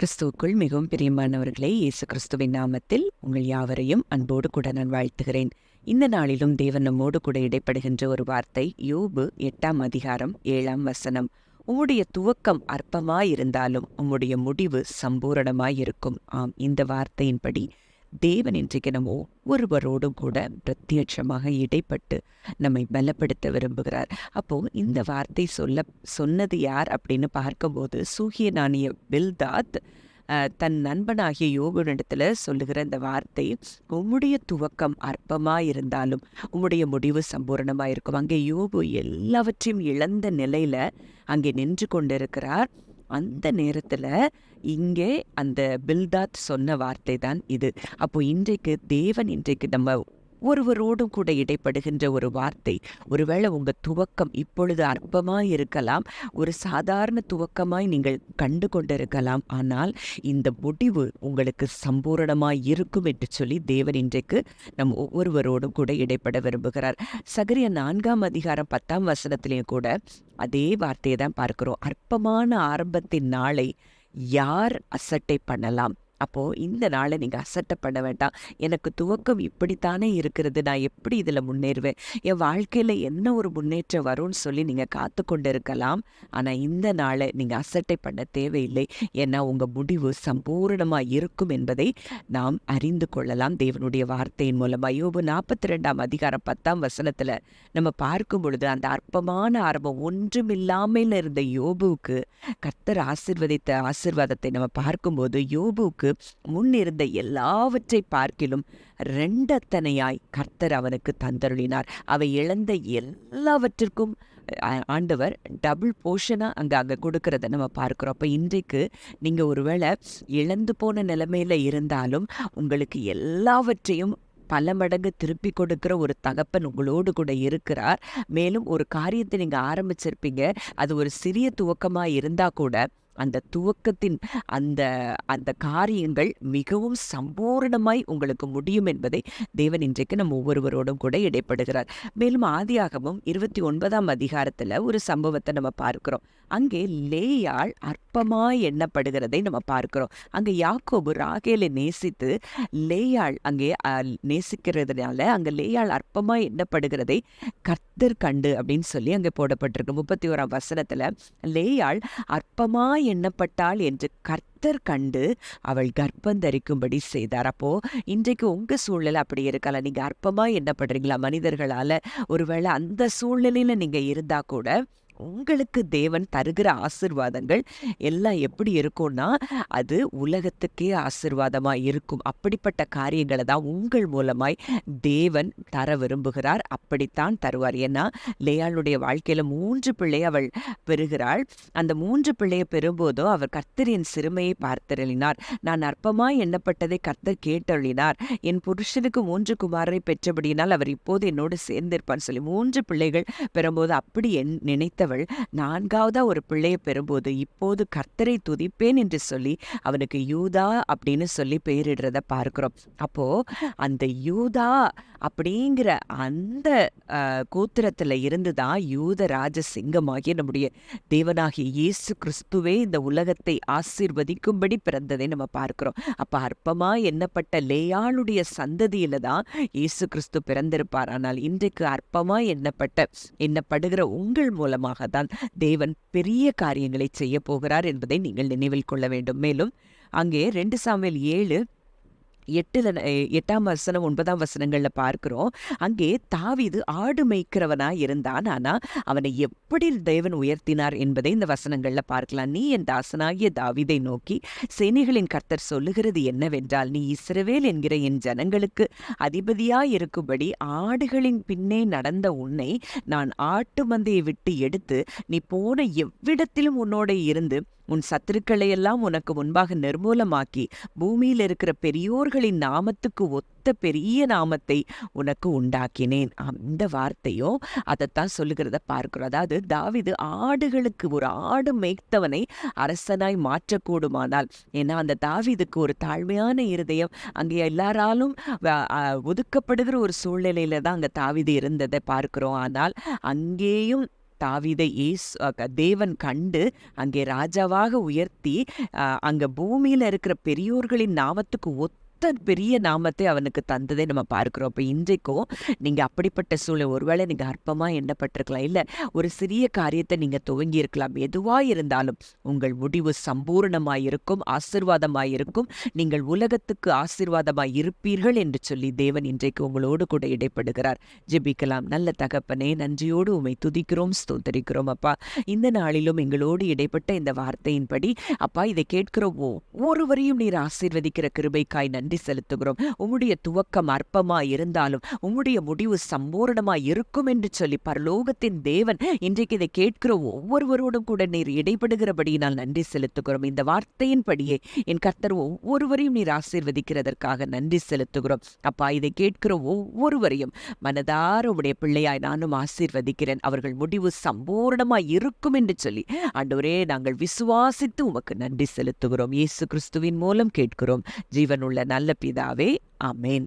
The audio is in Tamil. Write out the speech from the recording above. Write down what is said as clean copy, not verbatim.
கிறிஸ்துவுக்குள் மிகவும் பிரியமானவர்களே, இயேசு கிறிஸ்துவின் நாமத்தில் உங்கள் யாவரையும் அன்போடு கூட நான் வாழ்த்துகிறேன். இந்த நாளிலும் தேவன் நம்மோடு கூட இடைப்படுகின்ற ஒரு வார்த்தை, யோபு 8ஆம் அதிகாரம் 7ஆம் வசனம். உம்முடைய துவக்கம் அற்பமாயிருந்தாலும் உம்முடைய முடிவு சம்பூரணமாயிருக்கும். ஆம், இந்த வார்த்தையின்படி தேவன் இன்றைக்கு நம்ம ஒவ்வொருவரோடும் கூட பிரத்யட்சமாக இடைப்பட்டு நம்மை பலப்படுத்த விரும்புகிறார். அப்போ இந்த வார்த்தை சொன்னது யார் அப்படின்னு பார்க்கும்போது, சூகியனானிய பில்தாத் தன் நண்பனாகிய யோபுனிடத்துல சொல்லுகிற இந்த வார்த்தை, உம்முடைய துவக்கம் அற்பமாயிருந்தாலும் உம்முடைய முடிவு சம்பூரணமாயிருக்கும். அங்கே யோபு எல்லாவற்றையும் இழந்த நிலையில அங்கே நின்று கொண்டிருக்கிறார். அந்த நேரத்துல இங்கே அந்த பில்தாத் சொன்ன வார்த்தை தான் இது. அப்போ தேவன் இன்றைக்கு நம்ம ஒருவரோடும் கூட இடைப்படுகின்ற ஒரு வார்த்தை, ஒருவேளை உங்க துவக்கம் இப்பொழுது அற்பமாய் இருக்கலாம், ஒரு சாதாரண துவக்கமாய் நீங்கள் கண்டு கொண்டிருக்கலாம், ஆனால் இந்த முடிவு உங்களுக்கு சம்பூரணமாய் இருக்கும் என்று சொல்லி தேவன் இன்றைக்கு நம் ஒவ்வொருவரோடும் கூட இடைப்பட விரும்புகிறார். சகரியா 4ஆம் அதிகாரம் 10ஆம் வசனத்திலையும் கூட அதே வார்த்தையை தான் பார்க்கிறோம். அற்பமான ஆரம்பத்தின் நாளை யார் அசட்டை பண்ணலாம்? அப்போ இந்த நாளை நீங்க அசட்டை பண்ண வேண்டாம். எனக்கு துவக்கம் இப்படித்தானே இருக்கிறது, நான் எப்படி இதுல முன்னேறுவேன், என் வாழ்க்கையில என்ன ஒரு முன்னேற்றம் வரும்னு சொல்லி நீங்க காத்து கொண்டு இருக்கலாம். ஆனா இந்த நாளை நீங்க அசட்டை பண்ண தேவையில்லை. ஏன்னா உங்க முடிவு சம்பூர்ணமா இருக்கும் என்பதை நாம் அறிந்து கொள்ளலாம் தேவனுடைய வார்த்தையின் மூலமா. யோபு 42ஆம் அதிகாரம் 10ஆம் வசனத்துல நம்ம பார்க்கும் பொழுது, அந்த அற்பமான ஆரம்பம் ஒன்றுமில்லாமல் இருந்த யோபுவுக்கு கர்த்தர் ஆசீர்வதித்த ஆசீர்வாதத்தை நம்ம பார்க்கும்போது, யோபுவுக்கு முன்னிருந்த எல்லாவற்றை பார்க்கிலும் ரெண்டத்தனையாய் கர்த்தர் அவனுக்கு தந்தருளினார். அவை இழந்த எல்லாவற்றிற்கும் ஆண்டவர் டபுள் போர்ஷனா அங்க கொடுக்கறத நம்ம பார்க்கிறோம். அப்ப இன்றைக்கு நீங்க ஒருவேளை இழந்து போன நிலைமையில இருந்தாலும், உங்களுக்கு எல்லாவற்றையும் பல மடங்கு திருப்பி கொடுக்கிற ஒரு தகப்பன் உங்களோடு கூட இருக்கிறார். மேலும் ஒரு காரியத்தை நீங்க ஆரம்பிச்சிருப்பீங்க, அது ஒரு சிறிய துவக்கமா இருந்தா கூட அந்த துவக்கத்தின் அந்த அந்த காரியங்கள் மிகவும் சம்பூர்ணமாய் உங்களுக்கு முடியும் என்பதை தேவன் இன்றைக்கு நம்ம ஒவ்வொருவரோடும் கூட இடைப்படுகிறார். மேலும் ஆதியாகமம் 29ஆம் அதிகாரத்துல ஒரு சம்பவத்தை நம்ம பார்க்கிறோம். அங்கே லேயாள் அற்பமாய் எண்ணப்படுகிறதை நம்ம பார்க்கிறோம். அங்கே யாக்கோபு ராகேலை நேசித்து லேயாள் அங்கே நேசிக்கிறதுனால அங்க லேயாள் அற்பமாய் எண்ணப்படுகிறதை கர்த்தர் கண்டு அப்படின்னு சொல்லி அங்கே போடப்பட்டிருக்கு. 31ஆம் வசனத்துல லேயாள் அற்பமாய் எண்ணப்பட்டாள் என்று கர்த்தர் கண்டு அவள் கர்ப்பந்தரிக்கும்படி செய்தார். அப்போ இன்றைக்கு உங்க சூழ்நிலை அப்படி இருக்கலாம். நீங்க அற்பமா எண்ணப்படுறீங்களா மனிதர்களால? ஒருவேளை அந்த சூழ்நிலையில நீங்க இருந்தா கூட உங்களுக்கு தேவன் தருகிற ஆசீர்வாதங்கள் எல்லாம் எப்படி இருக்கும்னா, அது உலகத்துக்கே ஆசீர்வாதமா இருக்கும். அப்படிப்பட்ட காரியங்களை தான் உங்கள் மூலமாய் தேவன் தர விரும்புகிறார். அப்படித்தான் தருவார். ஏன்னா லேயாளுடைய வாழ்க்கையில 3 பிள்ளையை அவள் பெறுகிறாள். அந்த 3 பிள்ளையை பெறும்போதோ அவர் கர்த்தரின் சிறுமையை பார்த்தருளினார். நான் அற்பமாய் எண்ணப்பட்டதை கர்த்தர் கேட்டருளினார். என் புருஷனுக்கு 3 குமாரரை பெற்றபடியினால் அவர் இப்போது என்னோடு சேர்ந்திருப்பான்னு சொல்லி 3 பிள்ளைகள் பெறும்போது அப்படி நினைத்தவள் 4ஆவதா ஒரு பிள்ளையை பெறும்போது இப்போது கர்த்தரை துதிப்பேன் என்று சொல்லி அவனுக்கு யூதா அப்படின்னு சொல்லி பெயரிடுறத பார்க்கிறோம். அப்போ அந்த யூதா அப்படிங்கிற அந்த கோத்திரத்துல இருந்துதான் யூத ராஜ சிங்கமாகிய நம்முடைய தேவனாகிய இயேசு கிறிஸ்துவே இந்த உலகத்தை ஆசீர்வதிக்கும்படி பிறந்ததை நம்ம பார்க்கிறோம். அப்ப அற்பமா எண்ணப்பட்ட லேயாளுடைய சந்ததியில தான் இயேசு கிறிஸ்து பிறந்திருப்பார். ஆனால் இன்றைக்கு அற்பமா எண்ணப்படுகிற உங்கள் மூலமாக தான் தேவன் பெரிய காரியங்களை செய்ய போகிறார் என்பதை நீங்கள் நினைவில் கொள்ள வேண்டும். மேலும் அங்கே 2 சாமுவேல் 8ஆம் வசனம் 9ஆம் வசனங்கள்ல பார்க்கிறோம். அங்கே தாவீது ஆடு மேய்க்கிறவனா இருந்தான். ஆனா அவனை எப்படி தேவன் உயர்த்தினார் என்பதை இந்த வசனங்கள்ல பார்க்கலாம். நீ என் தாசனாகிய தாவீதை நோக்கி, சேனைகளின் கர்த்தர் சொல்லுகிறது என்னவென்றால், நீ இஸ்ரவேல் என்கிற என் ஜனங்களுக்கு அதிபதியாயிருக்கும்படி ஆடுகளின் பின்னே நடந்த உன்னை நான் ஆட்டு மந்தையை விட்டு எடுத்து நீ போன எவ்விடத்திலும் உன்னோட இருந்து உன் சத்துருக்களையெல்லாம் உனக்கு முன்பாக நிர்மூலமாக்கி பூமியில் இருக்கிற பெரியோர்களின் நாமத்துக்கு ஒத்த பெரிய நாமத்தை உனக்கு உண்டாக்கினேன். அந்த வார்த்தையும் அதைத்தான் சொல்லுகிறத பார்க்கிறோம். அதாவது தாவீது ஆடுகளுக்கு ஒரு ஆடு மேய்த்தவனை அரசனாய் மாற்றக்கூடுமானால், ஏன்னா அந்த தாவீதுக்கு ஒரு தாழ்மையான இருதயம், அங்கே எல்லாராலும் ஒதுக்கப்படுகிற ஒரு சூழ்நிலையில தான் அங்க தாவீது இருந்ததை பார்க்கிறோம். ஆனால் அங்கேயும் தாவீதை தேவன் கண்டு அங்கே ராஜாவாக உயர்த்தி அங்க பூமியில இருக்கிற பெரியோர்களின் நாமத்துக்கு பெரிய நாமத்தை அவனுக்கு தந்ததை நம்ம பார்க்கிறோம். அப்ப இன்றைக்கும் நீங்க அப்படிப்பட்ட சூழல், ஒருவேளை நீங்க அற்பமா எண்ணப்பட்டிருக்கலாம், இல்ல ஒரு சிறிய காரியத்தை நீங்க துவங்கி இருக்கலாம். எதுவா இருந்தாலும் உங்கள் முடிவு சம்பூர்ணமாயிருக்கும், ஆசீர்வாதமாயிருக்கும். நீங்கள் உலகத்துக்கு ஆசீர்வாதமாய் இருப்பீர்கள் என்று சொல்லி தேவன் இன்றைக்கு உங்களோடு கூட இடைப்படுகிறார். ஜெபிக்கலாம். நல்ல தகப்பனே, நன்றியோடு உம்மை துதிக்கிறோம், ஸ்தோத்தரிக்கிறோம். அப்பா, இந்த நாளிலும் எங்களோடு இடைப்பட்ட இந்த வார்த்தையின்படி அப்பா, இதை கேட்கிற ஒவ்வொருவரையும் நீர் ஆசீர்வதிக்கிற கிருபைக்காய் நன்றி செலுத்துகிறோம். உம்முடைய துவக்கம் அற்பமா இருந்தாலும் உம்முடைய முடிவு சம்பூர்ணமா இருக்கும் என்று சொல்லி பரலோகத்தின் தேவன் இன்றைக்கு இதை கேட்கிற ஒவ்வொருவரோடும் கூட நீர் இடைப்படுகிறபடியினால் நன்றி செலுத்துகிறோம். இந்த வார்த்தையின்படியே என் கர்த்தர் ஒவ்வொருவரையும் நீர் ஆசீர்வதிக்கிறதற்காக நன்றி செலுத்துகிறோம். அப்பா, இதை கேட்கிற ஒவ்வொருவரையும் மனதார உடைய பிள்ளையாய் நானும் ஆசீர்வதிக்கிறேன். அவர்கள் முடிவு சம்பூர்ணமாய் இருக்கும் என்று சொல்லி ஆண்டவரே நாங்கள் விசுவாசித்து உமக்கு நன்றி செலுத்துகிறோம். இயேசு கிறிஸ்துவின் மூலம் கேட்கிறோம் ஜீவனுள்ள நல்ல பிதாவே, ஆமென்.